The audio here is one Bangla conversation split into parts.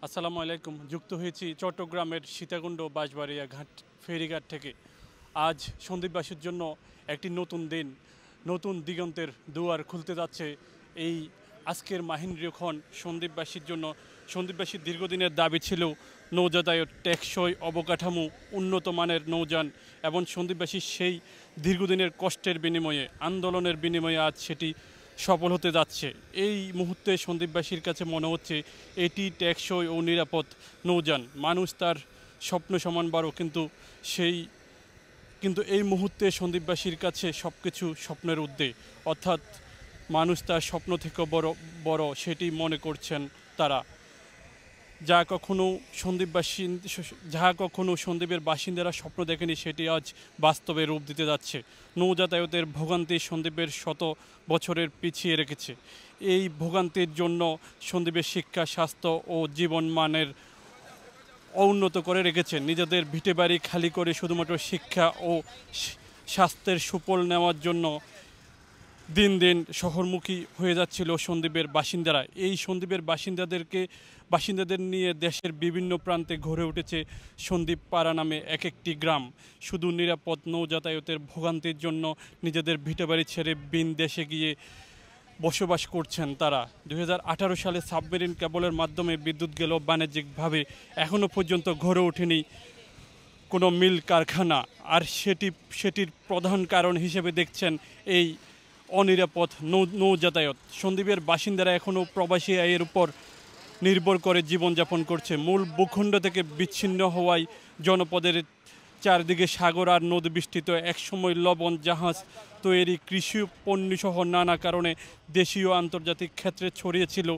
আসসালামু আলাইকুম। যুক্ত হয়েছি চট্টগ্রামের সীতাকুণ্ড বাঁশবাড়িয়া ঘাট ফেরিঘাট থেকে। আজ সন্দ্বীপবাসীর জন্য একটি নতুন দিন, নতুন দিগন্তের দুয়ার খুলতে যাচ্ছে। এই আজকের মাহেন্দ্রক্ষণ সন্দ্বীপবাসীর জন্য। সন্দ্বীপবাসীর দীর্ঘদিনের দাবি ছিল নৌযাতায়াত, টেকসই অবকাঠামো, উন্নত মানের নৌযান এবং সন্দ্বীপবাসীর সেই দীর্ঘদিনের কষ্টের বিনিময়ে, আন্দোলনের বিনিময়ে আজ সেটি সফল হতে যাচ্ছে। এই মুহূর্তে সন্দ্বীপবাসীর কাছে মনে হচ্ছে এটি টেকসই ও নিরাপদ নৌযান। মানুষ তার স্বপ্ন সমান বড়, কিন্তু এই মুহূর্তে সন্দ্বীপবাসীর কাছে সব কিছু স্বপ্নের ঊর্ধ্বে, অর্থাৎ মানুষ তার স্বপ্ন থেকে বড় সেটি মনে করছেন তারা। যা কখনো সন্দ্বীপের বাসিন্দারা স্বপ্ন দেখেনি সেটি আজ বাস্তবে রূপ দিতে যাচ্ছে। নৌযাতায়াতের ভোগান্তি সন্দ্বীপের শত বছরের পিছিয়ে রেখেছে। এই ভোগান্তির জন্য সন্দ্বীপের শিক্ষা, স্বাস্থ্য ও জীবনমানের অউন্নত করে রেখেছে। নিজেদের ভিটেবাড়ি খালি করে শুধুমাত্র শিক্ষা ও স্বাস্থ্যের সুফল নেওয়ার জন্য দিন দিন শহরমুখী হয়ে যাচ্ছিল সন্দ্বীপের বাসিন্দারা। এই সন্দ্বীপের বাসিন্দাদের নিয়ে দেশের বিভিন্ন প্রান্তে গড়ে উঠেছে সন্দ্বীপ পাড়া নামে এক একটি গ্রাম। শুধু নিরাপদ নৌযাতায়াতের ভোগান্তির জন্য নিজেদের ভিটেবাড়ি ছেড়ে ভিন দেশে গিয়ে বসবাস করছেন তারা। 2018 সালে সাবমেরিন কেবলের মাধ্যমে বিদ্যুৎ গেল বাণিজ্যিকভাবে। এখনও পর্যন্ত গড়ে ওঠেনি কোনো মিল কারখানা। আর সেটির প্রধান কারণ হিসেবে দেখছেন এই অনিরাপদ নৌযাতায়াত। সন্দ্বীপের বাসিন্দারা এখনও প্রবাসী আয়ের উপর নির্ভর করে জীবনযাপন করছে। মূল ভূখণ্ড থেকে বিচ্ছিন্ন হওয়ায় জনপদের চারদিকে সাগর আর নদী বেষ্টিত। একসময় লবণ, জাহাজ তৈরি, কৃষি পণ্যসহ নানা কারণে দেশীয় আন্তর্জাতিক ক্ষেত্রে ছড়িয়েছিল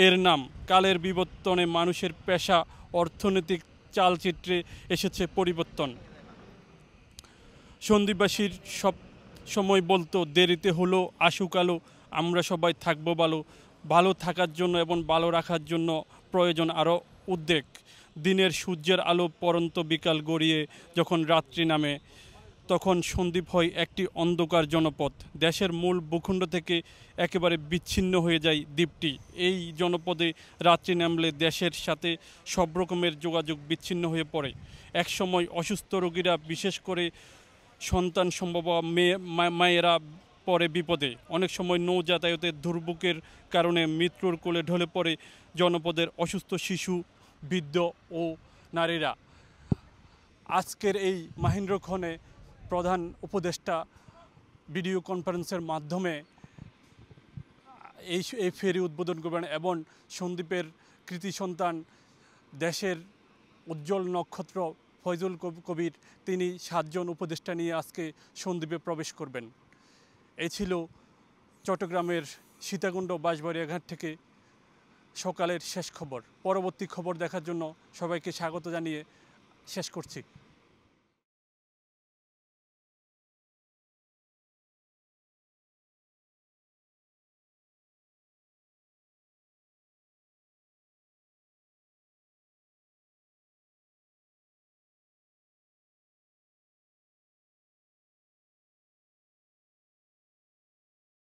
এর নাম। কালের বিবর্তনে মানুষের পেশা, অর্থনৈতিক চালচিত্রে এসেছে পরিবর্তন। সন্দ্বীপবাসীর সব সময় বলতো, দেরিতে হলো আসুক আলো, আমরা সবাই থাকবো ভালো থাকার জন্য এবং ভালো রাখার জন্য প্রয়োজন আরও উদ্যোগ। দিনের সূর্যের আলো পরন্ত বিকাল গড়িয়ে যখন রাত্রি নামে, তখন সন্দ্বীপ হয় একটি অন্ধকার জনপদ। দেশের মূল ভূখণ্ড থেকে একেবারে বিচ্ছিন্ন হয়ে যায় দ্বীপটি। এই জনপদে রাত্রি নামলে দেশের সাথে সব রকমের যোগাযোগ বিচ্ছিন্ন হয়ে পড়ে। একসময় অসুস্থ রোগীরা, বিশেষ করে সন্তান সম্ভব মায়েরা পড়ে বিপদে। অনেক সময় নৌ যাতায়াতের দুর্ভোগের কারণে মৃত্যুর কোলে ঢলে পড়ে জনপদের অসুস্থ শিশু, বৃদ্ধ ও নারীরা। আজকের এই মাহেন্দ্রক্ষণে প্রধান উপদেষ্টা ভিডিও কনফারেন্সের মাধ্যমে এই ফেরি উদ্বোধন করবেন এবং সন্দ্বীপের কৃতি সন্তান, দেশের উজ্জ্বল নক্ষত্র ফয়জুল কবির, তিনি 7 জন উপদেষ্টা নিয়ে আজকে সন্দ্বীপে প্রবেশ করবেন। এই ছিল চট্টগ্রামের সীতাকুণ্ড বাঁশবাড়িয়া ঘাট থেকে সকালের শেষ খবর। পরবর্তী খবর দেখার জন্য সবাইকে স্বাগত জানিয়ে শেষ করছি।